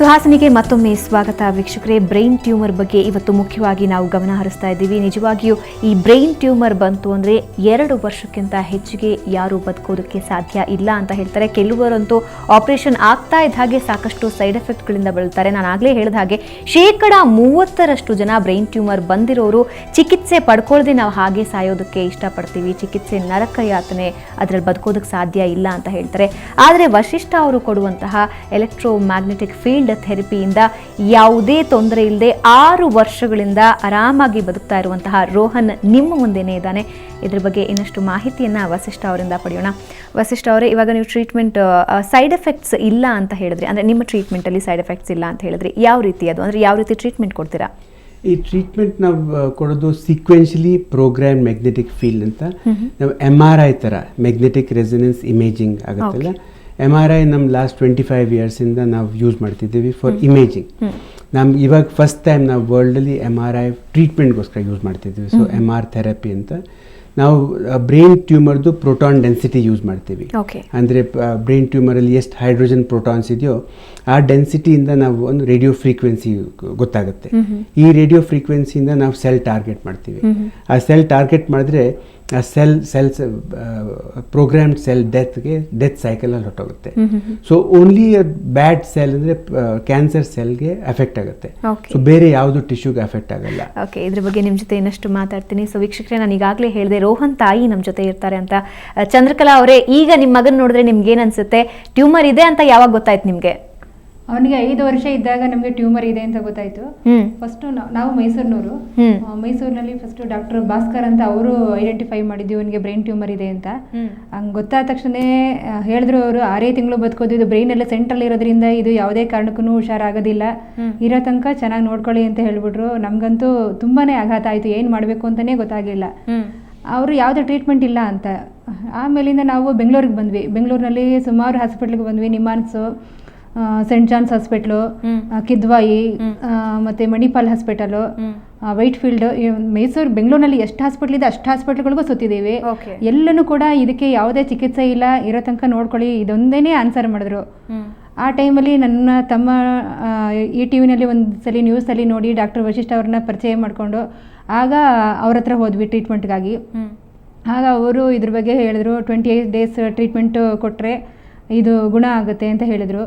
ಸುಹಾಸಿನಿಗೆ ಮತ್ತೊಮ್ಮೆ ಸ್ವಾಗತ ವೀಕ್ಷಕರೇ. ಬ್ರೈನ್ ಟ್ಯೂಮರ್ ಬಗ್ಗೆ ಇವತ್ತು ಮುಖ್ಯವಾಗಿ ನಾವು ಗಮನ ಹರಿಸ್ತಾ ಇದ್ದೀವಿ. ನಿಜವಾಗಿಯೂ ಈ ಬ್ರೈನ್ ಟ್ಯೂಮರ್ ಬಂತು ಅಂದರೆ 2 ವರ್ಷಕ್ಕಿಂತ ಹೆಚ್ಚಿಗೆ ಯಾರು ಬದುಕೋದಕ್ಕೆ ಸಾಧ್ಯ ಇಲ್ಲ ಅಂತ ಹೇಳ್ತಾರೆ. ಕೆಲವರಂತೂ ಆಪರೇಷನ್ ಆಗ್ತಾ ಇದ್ದ ಹಾಗೆ ಸಾಕಷ್ಟು ಸೈಡ್ ಎಫೆಕ್ಟ್ಗಳಿಂದ ಬಳಲ್ತಾರೆ. ನಾನು ಆಗಲೇ ಹೇಳಿದ ಹಾಗೆ 30% ಜನ ಬ್ರೈನ್ ಟ್ಯೂಮರ್ ಬಂದಿರೋರು ಚಿಕಿತ್ಸೆ ಪಡ್ಕೊಳ್ಳದೆ ನಾವು ಹಾಗೆ ಸಾಯೋದಕ್ಕೆ ಇಷ್ಟಪಡ್ತೀವಿ. ಚಿಕಿತ್ಸೆ ನರಕ ಯಾತನೆ, ಅದರಲ್ಲಿ ಬದುಕೋದಕ್ಕೆ ಸಾಧ್ಯ ಇಲ್ಲ ಅಂತ ಹೇಳ್ತಾರೆ. ಆದರೆ ವಶಿಷ್ಠ ಅವರು ಕೊಡುವಂತಹ ಎಲೆಕ್ಟ್ರೋಮ್ಯಾಗ್ನೆಟಿಕ್ ಫೀಲ್ಡ್ ಥೆರಪಿಯಿಂದ ಯಾವುದೇ ತೊಂದರೆ ಇಲ್ಲದೆ 6 ವರ್ಷಗಳಿಂದ ಆರಾಮಾಗಿ ಬದುಕ್ತಾ ಇರುವಂತಹ ರೋಹನ್ ನಿಮ್ಮ ಮುಂದೆನೇ ಇದ್ದಾನೆ. ಇದ್ರ ಬಗ್ಗೆ ಇನ್ನಷ್ಟು ಮಾಹಿತಿಯನ್ನು ವಸಿಷ್ಠ ಅವರಿಂದ ಪಡೆಯೋಣ. ವಸಿಷ್ಠ ಅವರೇ, ಇವಾಗ ನೀವು ಟ್ರೀಟ್ಮೆಂಟ್ ಸೈಡ್ ಎಫೆಕ್ಟ್ಸ್ ಇಲ್ಲ ಅಂತ ಹೇಳಿದ್ರಿ, ಅಂದರೆ ನಿಮ್ಮ ಟ್ರೀಟ್ಮೆಂಟಲ್ಲಿ ಸೈಡ್ ಎಫೆಕ್ಟ್ಸ್ ಇಲ್ಲ ಅಂತ ಹೇಳಿದ್ರಿ. ಯಾವ ರೀತಿ ಅದು, ಅಂದರೆ ಯಾವ ರೀತಿ ಟ್ರೀಟ್ಮೆಂಟ್ ಕೊಡ್ತೀರಾ? ಈ ಟ್ರೀಟ್ಮೆಂಟ್ ನಾವು ಕೊಡೋದು ಸೀಕ್ವೆನ್ಷಲಿ ಪ್ರೋಗ್ರಾಮ್ ಮ್ಯಾಗ್ನೆಟಿಕ್ ಫೀಲ್ಡ್ ಅಂತ. ನಾವು MRI ಥರ ಮ್ಯಾಗ್ನೆಟಿಕ್ ರೆಸೊನೆನ್ಸ್ ಇಮೇಜಿಂಗ್ ಆಗುತ್ತಲ್ಲ, MRI ನಮ್ಮ ಲಾಸ್ಟ್ 25 ಇಯರ್ಸಿಂದ ನಾವು ಯೂಸ್ ಮಾಡ್ತಿದ್ದೀವಿ ಫಾರ್ ಇಮೇಜಿಂಗ್. ನಮ್ಗೆ ಇವಾಗ ಫಸ್ಟ್ ಟೈಮ್ ನಾವು ವರ್ಲ್ಡಲ್ಲಿ MRI ಟ್ರೀಟ್ಮೆಂಟ್ಗೋಸ್ಕರ ಯೂಸ್ ಮಾಡ್ತಿದ್ದೀವಿ. ಸೊ MR ಥೆರಪಿ ಅಂತ. ನಾವು ಬ್ರೈನ್ ಟ್ಯೂಮರ್ದು ಪ್ರೋಟಾನ್ ಡೆನ್ಸಿಟಿ ಯೂಸ್ ಮಾಡ್ತೀವಿ. ಅಂದರೆ ಬ್ರೈನ್ ಟ್ಯೂಮರಲ್ಲಿ ಎಷ್ಟು ಹೈಡ್ರೋಜನ್ ಪ್ರೋಟಾನ್ಸ್ ಇದೆಯೋ ಆ ಡೆನ್ಸಿಟಿಯಿಂದ ನಾವು ಒಂದು ರೇಡಿಯೋ ಫ್ರೀಕ್ವೆನ್ಸಿ ಗೊತ್ತಾಗುತ್ತೆ. ಈ ರೇಡಿಯೋ ಫ್ರೀಕ್ವೆನ್ಸಿಯಿಂದ ನಾವು ಸೆಲ್ ಟಾರ್ಗೆಟ್ ಮಾಡ್ತೀವಿ. ಆ ಸೆಲ್ ಟಾರ್ಗೆಟ್ ಮಾಡಿದ್ರೆ ಆ ಸೆಲ್ಸ್ ಪ್ರೋಗ್ರಾಮ್ಡ್ ಸೆಲ್ ಡೆತ್ ಸೈಕಲಲ್ಲಿ ಹೊಟ್ಟೋಗುತ್ತೆ. ಸೊ ಓನ್ಲಿ ಬ್ಯಾಡ್ ಸೆಲ್ ಅಂದರೆ ಕ್ಯಾನ್ಸರ್ ಸೆಲ್ಗೆ ಎಫೆಕ್ಟ್ ಆಗುತ್ತೆ. ಸೊ ಬೇರೆ ಯಾವುದು ಟಿಶ್ಯೂಗೆ ಎಫೆಕ್ಟ್ ಆಗಲ್ಲ. ಓಕೆ, ಇದ್ರ ಬಗ್ಗೆ ನಿಮ್ಮ ಜೊತೆ ಇನ್ನಷ್ಟು ಮಾತಾಡ್ತೀನಿ. ಸೊ ವೀಕ್ಷಕರೇ, ನಾನು ಈಗಾಗಲೇ ಹೇಳಿದೆ ರೋಹನ್ ತಾಯಿ ನಮ್ಮ ಜೊತೆ ಇರ್ತಾರೆ ಅಂತ. ಚಂದ್ರಕಲಾ ಅವರೇ, ಈಗ ನಿಮ್ಮ ಮಗನ ನೋಡಿದ್ರೆ ನಿಮ್ಗೆ ಏನು ಅನ್ಸುತ್ತೆ? ಟ್ಯೂಮರ್ ಇದೆ ಅಂತ ಯಾವಾಗ ಗೊತ್ತಾಯ್ತು ನಿಮಗೆ? ಅವನಿಗೆ 5 ವರ್ಷ ಇದ್ದಾಗ ನಮಗೆ ಟ್ಯೂಮರ್ ಇದೆ ಅಂತ ಗೊತ್ತಾಯ್ತು. ಫಸ್ಟ್ ನಾವು ಮೈಸೂರಿನವರು, ಮೈಸೂರಿನಲ್ಲಿ ಫಸ್ಟ್ ಡಾಕ್ಟರ್ ಭಾಸ್ಕರ್ ಅಂತ ಅವರು ಐಡೆಂಟಿಫೈ ಮಾಡಿದ್ವಿ ಅವನಿಗೆ ಬ್ರೈನ್ ಟ್ಯೂಮರ್ ಇದೆ ಅಂತ. ಹಂಗೆ ಗೊತ್ತಾದ ತಕ್ಷಣ ಹೇಳಿದ್ರು ಅವರು 6 ತಿಂಗಳು ಬದುಕೋದು, ಇದು ಬ್ರೈನ್ ಎಲ್ಲ ಸೆಂಟ್ರಲ್ ಇರೋದ್ರಿಂದ ಇದು ಯಾವುದೇ ಕಾರಣಕ್ಕೂ ಹುಷಾರಾಗೋದಿಲ್ಲ, ಇರೋ ತನಕ ಚೆನ್ನಾಗಿ ನೋಡ್ಕೊಳ್ಳಿ ಅಂತ ಹೇಳ್ಬಿಟ್ರು. ನಮ್ಗಂತೂ ತುಂಬಾನೇ ಆಘಾತ ಆಯ್ತು, ಏನು ಮಾಡಬೇಕು ಅಂತಾನೆ ಗೊತ್ತಾಗಲಿಲ್ಲ. ಅವರು ಯಾವುದೇ ಟ್ರೀಟ್ಮೆಂಟ್ ಇಲ್ಲ ಅಂತ. ಆಮೇಲಿಂದ ನಾವು ಬೆಂಗಳೂರಿಗೆ ಬಂದ್ವಿ. ಬೆಂಗಳೂರಿನಲ್ಲಿ ಸುಮಾರು ಹಾಸ್ಪಿಟ್ಲಿಗೆ ಬಂದ್ವಿ. ನಿಮ್ಮಾನ್ಸು, ಸೆಂಟ್ ಜಾನ್ಸ್ ಹಾಸ್ಪಿಟ್ಲು, ಕಿದ್ವಾಯಿ, ಮತ್ತು Manipal hospital, white field, Mysuru ಬೆಂಗಳೂರಿನಲ್ಲಿ ಎಷ್ಟು ಹಾಸ್ಪಿಟ್ಲ್ ಇದೆ ಅಷ್ಟು ಹಾಸ್ಪಿಟ್ಲ್ಗಳಿಗೂ ಸುತ್ತಿದ್ದೀವಿ. ಎಲ್ಲನೂ ಕೂಡ ಇದಕ್ಕೆ ಯಾವುದೇ ಚಿಕಿತ್ಸೆ ಇಲ್ಲ, ಇರೋ ತನಕ ನೋಡ್ಕೊಳ್ಳಿ, ಇದೊಂದೇನೇ ಆನ್ಸರ್ ಮಾಡಿದ್ರು. ಆ ಟೈಮಲ್ಲಿ ನನ್ನ ತಮ್ಮ ಈ ಟಿವಿನಲ್ಲಿ ಒಂದು ಸಲ ನ್ಯೂಸಲ್ಲಿ ನೋಡಿ ಡಾಕ್ಟರ್ ವಶಿಷ್ಠ ಅವ್ರನ್ನ ಪರಿಚಯ ಮಾಡಿಕೊಂಡು ಆಗ ಅವ್ರ ಹತ್ರ ಹೋದ್ವಿ ಟ್ರೀಟ್ಮೆಂಟ್ಗಾಗಿ. ಆಗ ಅವರು ಇದ್ರ ಬಗ್ಗೆ ಹೇಳಿದ್ರು, 28 ಡೇಸ್ ಟ್ರೀಟ್ಮೆಂಟು ಕೊಟ್ಟರೆ ಇದು ಗುಣ ಆಗುತ್ತೆ ಅಂತ ಹೇಳಿದರು.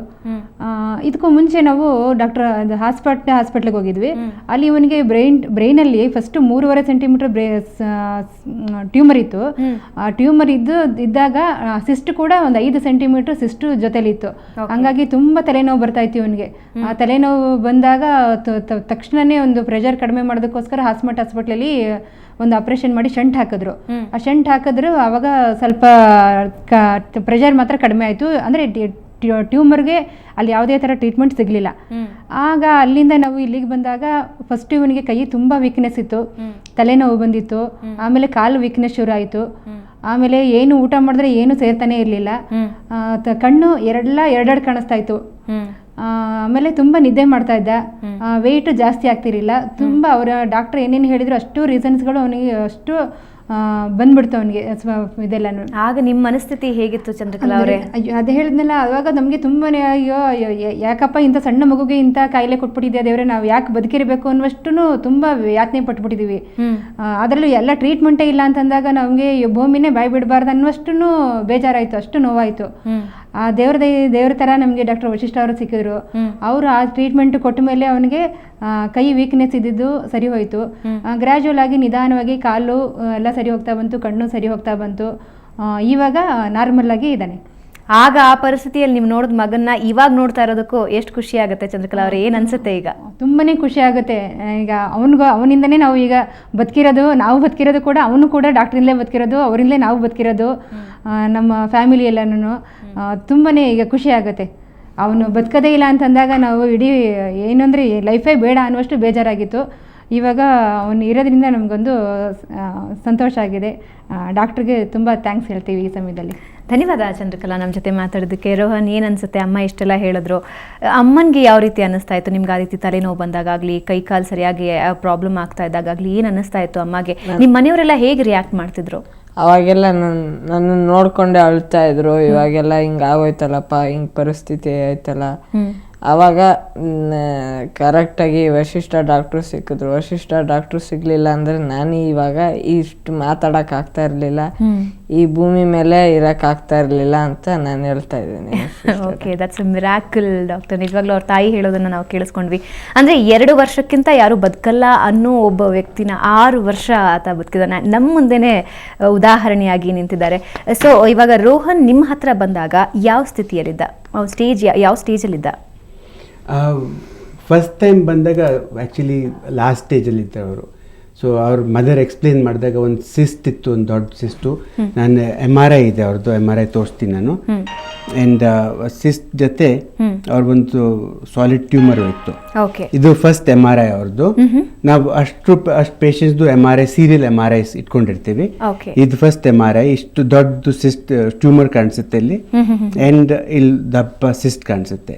ಇದಕ್ಕೂ ಮುಂಚೆ ನಾವು ಡಾಕ್ಟರ್ ಹಾಸ್ಪಿಟ್ಲಿಗೆ ಹೋಗಿದ್ವಿ. ಅಲ್ಲಿ ಇವನಿಗೆ ಬ್ರೈನಲ್ಲಿ ಫಸ್ಟ್ 3.5 ಸೆಂಟಿಮೀಟರ್ ಟ್ಯೂಮರ್ ಇತ್ತು. ಆ ಟ್ಯೂಮರ್ ಇದ್ದಾಗ ಸಿಸ್ಟ್ ಕೂಡ ಒಂದು 5 ಸೆಂಟಿಮೀಟರ್ ಸಿಸ್ಟ್ ಜೊತೆಲಿತ್ತು. ಹಂಗಾಗಿ ತುಂಬ ತಲೆನೋವು ಬರ್ತಾ ಇತ್ತು ಇವನಿಗೆ. ಆ ತಲೆನೋವು ಬಂದಾಗ ತಕ್ಷಣನೇ ಒಂದು ಪ್ರೆಷರ್ ಕಡಿಮೆ ಮಾಡೋದಕ್ಕೋಸ್ಕರ ಹಾಸ್ಪಿಟ್ಲಲ್ಲಿ ಒಂದು ಆಪರೇಷನ್ ಮಾಡಿ ಶಂಟ್ ಹಾಕಿದ್ರು. ಆ ಶಂಟ್ ಹಾಕಿದ್ರು, ಆವಾಗ ಸ್ವಲ್ಪ ಪ್ರೆಷರ್ ಮಾತ್ರ ಕಡಿಮೆ ಆಯಿತು. ಅಂದರೆ ಟ್ಯೂಮರ್ಗೆ ಅಲ್ಲಿ ಯಾವುದೇ ಥರ ಟ್ರೀಟ್ಮೆಂಟ್ ಸಿಗಲಿಲ್ಲ. ಆಗ ಅಲ್ಲಿಂದ ನಾವು ಇಲ್ಲಿಗೆ ಬಂದಾಗ ಫಸ್ಟ್ ಇವನಿಗೆ ಕೈ ತುಂಬ ವೀಕ್ನೆಸ್ ಇತ್ತು, ತಲೆನೋವು ಬಂದಿತ್ತು, ಆಮೇಲೆ ಕಾಲು ವೀಕ್ನೆಸ್ ಶುರು ಆಯಿತು. ಆಮೇಲೆ ಏನು ಊಟ ಮಾಡಿದ್ರೆ ಏನು ಸೇರ್ತಾನೆ ಇರಲಿಲ್ಲ, ಕಣ್ಣು ಎರಡೆರಡು ಕಾಣಿಸ್ತಾ ಇತ್ತು. ಆಮೇಲೆ ತುಂಬ ನಿದ್ದೆ ಮಾಡ್ತಾ ಇದ್ದ, ವೆಯ್ಟ್ ಜಾಸ್ತಿ ಆಗ್ತಿರಲಿಲ್ಲ. ತುಂಬ ಅವರ ಡಾಕ್ಟರ್ ಏನೇನು ಹೇಳಿದ್ರು ಅಷ್ಟು ರೀಸನ್ಸ್ಗಳು ಅವನಿಗೆ ಅಷ್ಟು ಬಂದ್ಬಿಡ್ತು ಅವನಿಗೆ ಇದೆಲ್ಲ. ಆಗ ನಿಮ್ಮ ಮನಸ್ಥಿತಿ ಹೇಗಿತ್ತು ಚಂದ್ರಕಲಾ ಅವರೇ? ಅದೇ ಹೇಳಿದ್ನಲ್ಲ, ಅವಾಗ ನಮಗೆ ತುಂಬಾನೇ ಅಯ್ಯೋ ಯಾಕಪ್ಪ ಇಂಥ ಸಣ್ಣ ಮಗುಗೆ ಇಂಥ ಕಾಯಿಲೆ ಕೊಟ್ಬಿಟ್ಟಿದ್ಯಾ ದೇವ್ರೆ, ನಾವು ಯಾಕೆ ಬದುಕಿರಬೇಕು ಅನ್ನುವಷ್ಟು ತುಂಬ ಯಾತನೆ ಪಟ್ಬಿಟ್ಟಿದ್ದೀವಿ. ಅದರಲ್ಲೂ ಎಲ್ಲ ಟ್ರೀಟ್ಮೆಂಟೇ ಇಲ್ಲ ಅಂತಂದಾಗ ನಮಗೆ ಭೂಮಿನೇ ಬಾಯಿ ಬಿಡಬಾರ್ದು ಅನ್ನುವಷ್ಟು ಬೇಜಾರಾಯಿತು, ಅಷ್ಟು ನೋವಾಯಿತು. ಆ ದೇವ್ರ ಥರ ನಮಗೆ ಡಾಕ್ಟರ್ ವಶಿಷ್ಠ ಅವರು ಸಿಕ್ಕಿದ್ರು. ಅವರು ಆ ಟ್ರೀಟ್ಮೆಂಟ್ ಕೊಟ್ಟ ಮೇಲೆ ಅವನಿಗೆ ಕೈ ವೀಕ್ನೆಸ್ ಇದ್ದಿದ್ದು ಸರಿ ಹೋಯಿತು. ಗ್ರ್ಯಾಜುವಲ್ ಆಗಿ ನಿಧಾನವಾಗಿ ಕಾಲು ಎಲ್ಲ ಸರಿ ಹೋಗ್ತಾ ಬಂತು, ಕಣ್ಣು ಸರಿ ಹೋಗ್ತಾ ಬಂತು. ಇವಾಗ ನಾರ್ಮಲ್ ಆಗಿ ಇದ್ದಾನೆ. ಆಗ ಆ ಪರಿಸ್ಥಿತಿಯಲ್ಲಿ ನೀವು ನೋಡಿದ ಮಗನ್ನ ಇವಾಗ ನೋಡ್ತಾ ಇರೋದಕ್ಕೂ ಎಷ್ಟು ಖುಷಿ ಆಗುತ್ತೆ ಚಂದ್ರಕಲಾ ಅವ್ರೆ? ಏನು ಅನ್ಸುತ್ತೆ ಈಗ? ತುಂಬಾನೇ ಖುಷಿ ಆಗುತ್ತೆ. ಈಗ ಅವನಿಂದನೇ ನಾವು ಈಗ ನಾವು ಬದುಕಿರೋದು ಕೂಡ, ಅವನು ಕೂಡ ಡಾಕ್ಟ್ರಿಂದಲೇ ಬದುಕಿರೋದು, ಅವರಿಂದಲೇ ನಾವು ಬದುಕಿರೋದು, ನಮ್ಮ ಫ್ಯಾಮಿಲಿ ಎಲ್ಲನೂ. ತುಂಬಾನೇ ಈಗ ಖುಷಿ ಆಗುತ್ತೆ. ಅವನು ಬದುಕದೇ ಇಲ್ಲ ಅಂತಂದಾಗ ನಾವು ಇಡೀ ಏನಂದರೆ ಲೈಫೇ ಬೇಡ ಅನ್ನುವಷ್ಟು ಬೇಜಾರಾಗಿತ್ತು. ಇವಾಗ ಅವನು ಇರೋದ್ರಿಂದ ನಮಗೊಂದು ಸಂತೋಷ ಆಗಿದೆ. ಡಾಕ್ಟ್ರಿಗೆ ತುಂಬ ಥ್ಯಾಂಕ್ಸ್ ಹೇಳ್ತೀವಿ ಈ ಸಮಯದಲ್ಲಿ. ಧನ್ಯವಾದ ಚಂದ್ರಕಲಾ ನಮ್ಮ ಜೊತೆ ಮಾತಾಡೋದಕ್ಕೆ. ರೋಹನ್, ಏನು ಅನಿಸುತ್ತೆ? ಅಮ್ಮ ಇಷ್ಟೆಲ್ಲ ಹೇಳಿದ್ರು, ಅಮ್ಮನಿಗೆ ಯಾವ ರೀತಿ ಅನ್ನಿಸ್ತಾ ಇತ್ತು ನಿಮ್ಗೆ? ಆ ರೀತಿ ತಲೆನೋವು ಬಂದಾಗಲಿ, ಕೈ ಕಾಲು ಸರಿಯಾಗಿ ಪ್ರಾಬ್ಲಮ್ ಆಗ್ತಾ ಇದ್ದಾಗಲಿ ಏನು ಅನ್ನಿಸ್ತಾ ಇತ್ತು ಅಮ್ಮಗೆ? ನಿಮ್ಮ ಮನೆಯವರೆಲ್ಲ ಹೇಗೆ ರಿಯಾಕ್ಟ್ ಮಾಡ್ತಿದ್ರು? ಅವಾಗೆಲ್ಲ ನನ್ನ ನೋಡ್ಕೊಂಡೆ ಅಳ್ತಾ ಇದ್ರು. ಇವಾಗೆಲ್ಲ ಹಿಂಗೆ ಆಗೋಯ್ತಲ್ಲಪ್ಪ, ಹಿಂಗೆ ಪರಿಸ್ಥಿತಿ ಆಯ್ತಲ್ಲ ಆವಾಗ ಕರೆಕ್ಟಾಗಿ ವಶಿಷ್ಠ ಡಾಕ್ಟ್ರು ಸಿಕ್ಕಿದ್ರು. ವಶಿಷ್ಠ ಡಾಕ್ಟ್ರು ಸಿಗಲಿಲ್ಲ ಅಂದರೆ ನಾನು ಇವಾಗ ಇಷ್ಟು ಮಾತಾಡೋಕ್ಕಾಗ್ತಾ ಇರಲಿಲ್ಲ, ಈ ಭೂಮಿ ಮೇಲೆ ಇರೋಕ್ಕಾಗ್ತಾ ಇರಲಿಲ್ಲ ಅಂತ ನಾನು ಹೇಳ್ತಾ ಇದ್ದೀನಿ. Okay, that's a miracle doctor. ನಿಜವಾಗ್ಲೂ ಅವ್ರ ತಾಯಿ ಹೇಳೋದನ್ನು ನಾವು ಕೇಳಿಸ್ಕೊಂಡ್ವಿ. ಅಂದರೆ 2 ವರ್ಷಕ್ಕಿಂತ ಯಾರು ಬದುಕಲ್ಲ ಅನ್ನೋ ಒಬ್ಬ ವ್ಯಕ್ತಿನ 6 ವರ್ಷ ಆತ ಬದುಕಿದಾನೆ. ನಮ್ಮ ಮುಂದೆನೇ ಉದಾಹರಣೆಯಾಗಿ ನಿಂತಿದ್ದಾರೆ. ಸೊ ಇವಾಗ ರೋಹನ್ ನಿಮ್ಮ ಹತ್ರ ಬಂದಾಗ ಯಾವ ಸ್ಥಿತಿಯಲ್ಲಿದ್ದ, ಯಾವ ಸ್ಟೇಜಲ್ಲಿದ್ದ? ಫಸ್ಟ್ ಟೈಮ್ ಬಂದಾಗ ಆ್ಯಕ್ಚುಲಿ ಲಾಸ್ಟ್ ಸ್ಟೇಜಲ್ಲಿದ್ದರು ಅವರು. ಸೊ ಅವ್ರ ಮದರ್ ಎಕ್ಸ್ಪ್ಲೇನ್ ಮಾಡಿದಾಗ ಒಂದು ಸಿಸ್ಟ್ ಇತ್ತು, ಒಂದು ದೊಡ್ಡ ಸಿಸ್ಟು. ನಾನು MRI ಇದೆ ಅವ್ರದ್ದು, MRI ತೋರಿಸ್ತೀನಿ ನಾನು. ಆ್ಯಂಡ್ ಸಿಸ್ಟ್ ಜೊತೆ ಅವ್ರಿಗೊಂದು ಸಾಲಿಡ್ ಟ್ಯೂಮರ್ ಇತ್ತು. ಇದು ಫಸ್ಟ್ MRI ಅವ್ರದ್ದು. ನಾವು ಅಷ್ಟು ಪೇಷಂಟ್ಸ್ದು MRI ಸೀರಿಯಲ್ MRIs ಇಟ್ಕೊಂಡಿರ್ತೀವಿ. ಇದು ಫಸ್ಟ್ MRI. ಇಷ್ಟು ದೊಡ್ಡ ಸಿಸ್ಟ್ ಟ್ಯೂಮರ್ ಕಾಣಿಸುತ್ತೆ ಇಲ್ಲಿ, ಆ್ಯಂಡ್ ಇಲ್ಲಿ ದಪ್ಪ ಸಿಸ್ಟ್ ಕಾಣಿಸುತ್ತೆ.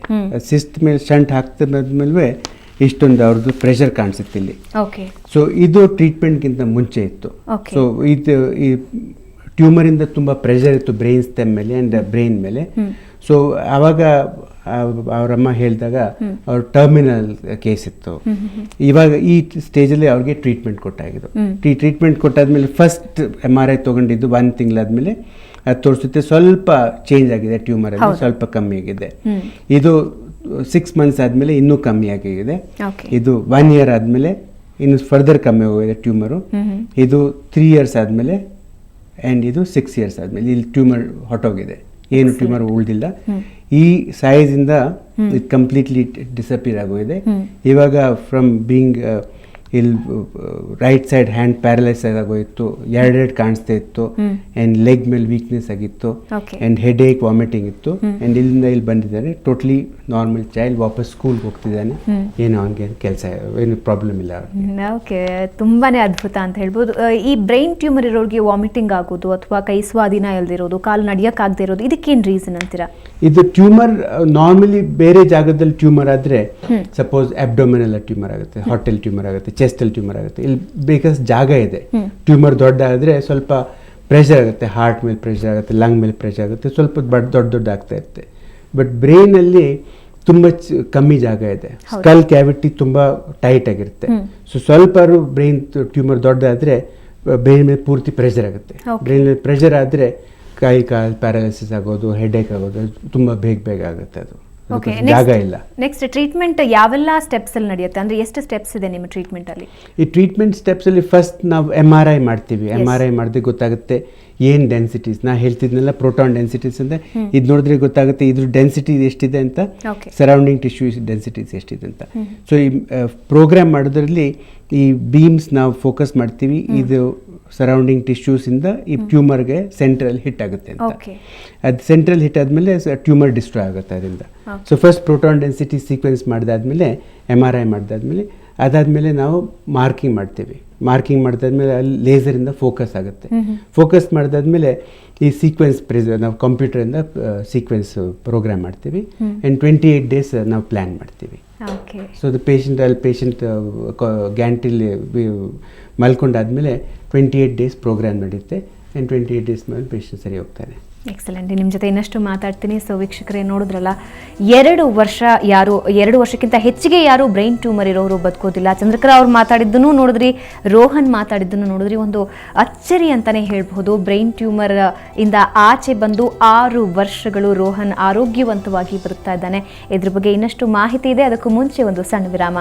ಸಿಸ್ಟ್ ಮೇಲೆ ಶಂಟ್ ಹಾಕ್ತಿದ್ಮೇಲೆ ಇಷ್ಟೊಂದು ಅವ್ರದ್ದು ಪ್ರೆಷರ್ ಕಾಣಿಸುತ್ತೆ ಇಲ್ಲಿ. ಸೊ ಇದು ಟ್ರೀಟ್ಮೆಂಟ್ಗಿಂತ ಮುಂಚೆ ಇತ್ತು. ಸೊ ಇದು ಈ ಟ್ಯೂಮರಿಂದ ತುಂಬ ಪ್ರೆಷರ್ ಇತ್ತು ಬ್ರೈನ್ ಸ್ಟೆಮ್ ಮೇಲೆ ಆ್ಯಂಡ್ ಬ್ರೈನ್ ಮೇಲೆ. ಸೊ ಆವಾಗ ಅವರಮ್ಮ ಹೇಳಿದಾಗ ಅವ್ರ ಟರ್ಮಿನಲ್ ಕೇಸ್ ಇತ್ತು. ಇವಾಗ ಈ ಸ್ಟೇಜಲ್ಲಿ ಅವ್ರಿಗೆ ಟ್ರೀಟ್ಮೆಂಟ್ ಕೊಟ್ಟಾಗಿದ್ದು. ಟ್ರೀಟ್ಮೆಂಟ್ ಕೊಟ್ಟಾದ್ಮೇಲೆ ಫಸ್ಟ್ MRI ತೊಗೊಂಡಿದ್ದು 1 ತಿಂಗಳಾದ್ಮೇಲೆ ಅದು ತೋರಿಸುತ್ತೆ ಸ್ವಲ್ಪ ಚೇಂಜ್ ಆಗಿದೆ, ಟ್ಯೂಮರಲ್ಲಿ ಸ್ವಲ್ಪ ಕಮ್ಮಿ ಆಗಿದೆ. ಇದು 6 ಮಂತ್ಸ್ ಆದಮೇಲೆ ಇನ್ನೂ ಕಮ್ಮಿ ಆಗಿದೆ. ಇದು 1 ಇಯರ್ ಆದಮೇಲೆ ಇನ್ನು ಫರ್ದರ್ ಕಮ್ಮಿ ಹೋಗಿದೆ ಟ್ಯೂಮರು. ಇದು 3 ಇಯರ್ಸ್ ಆದಮೇಲೆ ಆ್ಯಂಡ್ ಇದು 6 ಇಯರ್ಸ್ ಆದಮೇಲೆ ಇಲ್ಲಿ ಟ್ಯೂಮರ್ ಹೊಟ್ಟೋಗಿದೆ, ಏನು ಟ್ಯೂಮರ್ ಉಳಿದಿಲ್ಲ. ಈ ಸೈಜಿಂದ ಇದು ಕಂಪ್ಲೀಟ್ಲಿ ಡಿಸಪಿಯರ್ ಆಗೋಗಿದೆ. ಇವಾಗ ಫ್ರಮ್ ಬೀಯಿಂಗ್ ಇಲ್ಲಿ ರೈಟ್ ಸೈಡ್ ಹ್ಯಾಂಡ್ ಪ್ಯಾರಲೈಸ್ ಆಗೋಯಿತ್ತು, 2 ಕಾಣಿಸ್ತಾ ಇತ್ತು, ಆ್ಯಂಡ್ ಲೆಗ್ ಮೇಲೆ ವೀಕ್ನೆಸ್ ಆಗಿತ್ತು, ಆ್ಯಂಡ್ ಹೆಡ್ ಏಕ್ ವಾಮಿಟಿಂಗ್ ಇತ್ತು. ಆ್ಯಂಡ್ ಇಲ್ಲಿಂದ ಇಲ್ಲಿ ಬಂದಿದ್ದಾರೆ ಟೋಟ್ಲಿ ನಾರ್ಮಲ್ ಚೈಲ್ಡ್. ವಾಪಸ್ ಸ್ಕೂಲ್ಗೆ ಹೋಗ್ತಿದ್ದಾನೆ, ಏನು ಅವನಿಗೆ ಕೆಲಸ ಏನು ಪ್ರಾಬ್ಲಮ್ ಇಲ್ಲ. ಓಕೆ, ತುಂಬಾ ಅದ್ಭುತ ಅಂತ ಹೇಳ್ಬೋದು. ಈ ಬ್ರೈನ್ ಟ್ಯೂಮರ್ ಇರೋರಿಗೆ ವಾಮಿಟಿಂಗ್ ಆಗೋದು ಅಥವಾ ಕೈ ಸ್ವಾಧೀನ ಇಲ್ದಿರೋದು, ಕಾಲು ನಡೆಯೋಕ್ಕಾಗದೇ ಇರೋದು, ಇದಕ್ಕೇನು ರೀಸನ್ ಅಂತೀರಾ? ಇದು ಟ್ಯೂಮರ್ ನಾರ್ಮಲಿ ಬೇರೆ ಜಾಗದಲ್ಲಿ ಟ್ಯೂಮರ್ ಆದರೆ, ಸಪೋಸ್ ಅಬ್ಡೋಮಿನಲ್ ಟ್ಯೂಮರ್ ಆಗುತ್ತೆ, ಹಾರ್ಟಲ್ ಟ್ಯೂಮರ್ ಆಗುತ್ತೆ, ಚೆಸ್ಟಲ್ ಟ್ಯೂಮರ್ ಆಗುತ್ತೆ. ಇಲ್ಲಿ ಬೇಕಾದಷ್ಟು ಜಾಗ ಇದೆ. ಟ್ಯೂಮರ್ ದೊಡ್ಡ ಆದರೆ ಸ್ವಲ್ಪ ಪ್ರೆಷರ್ ಆಗುತ್ತೆ, ಹಾರ್ಟ್ ಮೇಲೆ ಪ್ರೆಷರ್ ಆಗುತ್ತೆ, ಲಂಗ್ ಮೇಲೆ ಪ್ರೆಷರ್ ಆಗುತ್ತೆ, ಸ್ವಲ್ಪ ದೊಡ್ಡ ಆಗ್ತಾ ಇರುತ್ತೆ. ಬಟ್ ಬ್ರೈನಲ್ಲಿ ತುಂಬ ಕಮ್ಮಿ ಜಾಗ ಇದೆ. ಸ್ಕಲ್ ಕ್ಯಾವಿಟಿ ತುಂಬ ಟೈಟ್ ಆಗಿರುತ್ತೆ. ಸೊ ಸ್ವಲ್ಪ ಬ್ರೈನ್ ಟ್ಯೂಮರ್ ದೊಡ್ಡದಾದರೆ ಬ್ರೈನ್ ಮೇಲೆ ಪೂರ್ತಿ ಪ್ರೆಷರ್ ಆಗುತ್ತೆ. ಬ್ರೈನ್ ಮೇಲೆ ಪ್ರೆಷರ್ ಆದರೆ ಕಾಲು ಪ್ಯಾರಾಲಿಸಿಸ್ ಆಗೋದು, ಹೆಡ್ಏಕ್ ಆಗೋದು ತುಂಬ ಬೇಗ ಆಗುತ್ತೆ. ಅದು ಜಾಗ ಇಲ್ಲ. ನೆಕ್ಸ್ಟ್ ಟ್ರೀಟ್ಮೆಂಟ್ ಯಾವೆಲ್ಲ ಸ್ಟೆಪ್ಸ್ ಅಲ್ಲಿ ನಡೆಯುತ್ತೆ? ಅಂದ್ರೆ ಎಷ್ಟು ಸ್ಟೆಪ್ಸ್ ಇದೆ ನಿಮ್ಮ ಟ್ರೀಟ್ಮೆಂಟ್ ಅಲ್ಲಿ? ಈ ಟ್ರೀಟ್ಮೆಂಟ್ ಸ್ಟೆಪ್ಸ್ ಅಲ್ಲಿ ಫಸ್ಟ್ ನಾವು MRI ಮಾಡ್ತೀವಿ. MRI ಮಾಡಿದ್ರೆ ಗೊತ್ತಾಗುತ್ತೆ ಏನು ಡೆನ್ಸಿಟೀಸ್. ನಾ ಹೇಳ್ತಿದ್ನಲ್ಲ ಪ್ರೋಟಾನ್ ಡೆನ್ಸಿಟೀಸ್ ಅಂತ, ಇದು ನೋಡಿದ್ರೆ ಗೊತ್ತಾಗುತ್ತೆ ಇದ್ರ ಡೆನ್ಸಿಟಿ ಎಷ್ಟಿದೆ ಅಂತ, ಸರೌಂಡಿಂಗ್ ಟಿಶ್ಯೂಸ್ ಡೆನ್ಸಿಟೀಸ್ ಎಷ್ಟಿದೆ ಅಂತ. ಸೊ ಈ ಪ್ರೋಗ್ರಾಮ್ ಮಾಡೋದ್ರಲ್ಲಿ ಈ ಬೀಮ್ಸ್ ನಾವು ಫೋಕಸ್ ಮಾಡ್ತೀವಿ, ಇದು ಸರೌಂಡಿಂಗ್ ಟಿಶ್ಯೂಸಿಂದ ಈ ಟ್ಯೂಮರ್ಗೆ ಸೆಂಟ್ರಲ್ ಹಿಟ್ ಆಗುತ್ತೆ ಅಂತ. ಅದು ಸೆಂಟ್ರಲ್ ಹಿಟ್ ಆದಮೇಲೆ ಟ್ಯೂಮರ್ ಡಿಸ್ಟ್ರಾಯ್ ಆಗುತ್ತೆ ಅದರಿಂದ. So first proton density sequence ಮಾಡಿದಾದ್ಮೇಲೆ MRI ಮಾಡಿದಾದ್ಮೇಲೆ ಅದಾದಮೇಲೆ ನಾವು ಮಾರ್ಕಿಂಗ್ ಮಾಡ್ತೀವಿ. ಮಾರ್ಕಿಂಗ್ ಮಾಡಿದಾದ್ಮೇಲೆ ಅಲ್ಲಿ ಲೇಸರಿಂದ ಫೋಕಸ್ ಆಗುತ್ತೆ. ಫೋಕಸ್ ಮಾಡಿದಾದ್ಮೇಲೆ ಈ ಸೀಕ್ವೆನ್ಸ್ ನಾವು ಕಂಪ್ಯೂಟರಿಂದ ಸೀಕ್ವೆನ್ಸ್ ಪ್ರೋಗ್ರಾಮ್ ಮಾಡ್ತೀವಿ. ಆ್ಯಂಡ್ 28 ಡೇಸ್ ನಾವು ಪ್ಲ್ಯಾನ್ ಮಾಡ್ತೀವಿ. ಸೊ ದ ಪೇಷಂಟ್ ಗ್ಯಾಂಟಿಲಿ ಮಲ್ಕೊಂಡಾದ್ಮೇಲೆ 28 ಡೇಸ್ ಪ್ರೋಗ್ರಾಮ್ ನಡೆಯುತ್ತೆ. ಆ್ಯಂಡ್ 28 ಡೇಸ್ ಮೇಲೆ ಪೇಷಂಟ್ ಸರಿ ಹೋಗ್ತಾನೆ. ಎಕ್ಸಲೆಂಟ್. ನಿಮ್ಮ ಜೊತೆ ಇನ್ನಷ್ಟು ಮಾತಾಡ್ತೀನಿ. ಸೊ ವೀಕ್ಷಕರೇ, ನೋಡಿದ್ರಲ್ಲ, 2 ವರ್ಷಕ್ಕಿಂತ ಹೆಚ್ಚಿಗೆ ಯಾರು ಬ್ರೈನ್ ಟ್ಯೂಮರ್ ಇರೋರು ಬದುಕೋದಿಲ್ಲ. ಚಂದ್ರಕಲಾ ಅವ್ರು ಮಾತಾಡಿದ್ದನ್ನು ನೋಡಿದ್ರಿ, ರೋಹನ್ ಮಾತಾಡಿದ್ದನ್ನು ನೋಡಿದ್ರಿ. ಒಂದು ಅಚ್ಚರಿ ಅಂತಾನೆ ಹೇಳ್ಬಹುದು. ಬ್ರೈನ್ ಟ್ಯೂಮರ್ ಇಂದ ಆಚೆ ಬಂದು 6 ವರ್ಷಗಳು ರೋಹನ್ ಆರೋಗ್ಯವಂತವಾಗಿ ಬದುಕ್ತಾ ಇದ್ದಾನೆ. ಇದ್ರ ಬಗ್ಗೆ ಇನ್ನಷ್ಟು ಮಾಹಿತಿ ಇದೆ. ಅದಕ್ಕೂ ಮುಂಚೆ ಒಂದು ಸಣ್ಣ ವಿರಾಮ.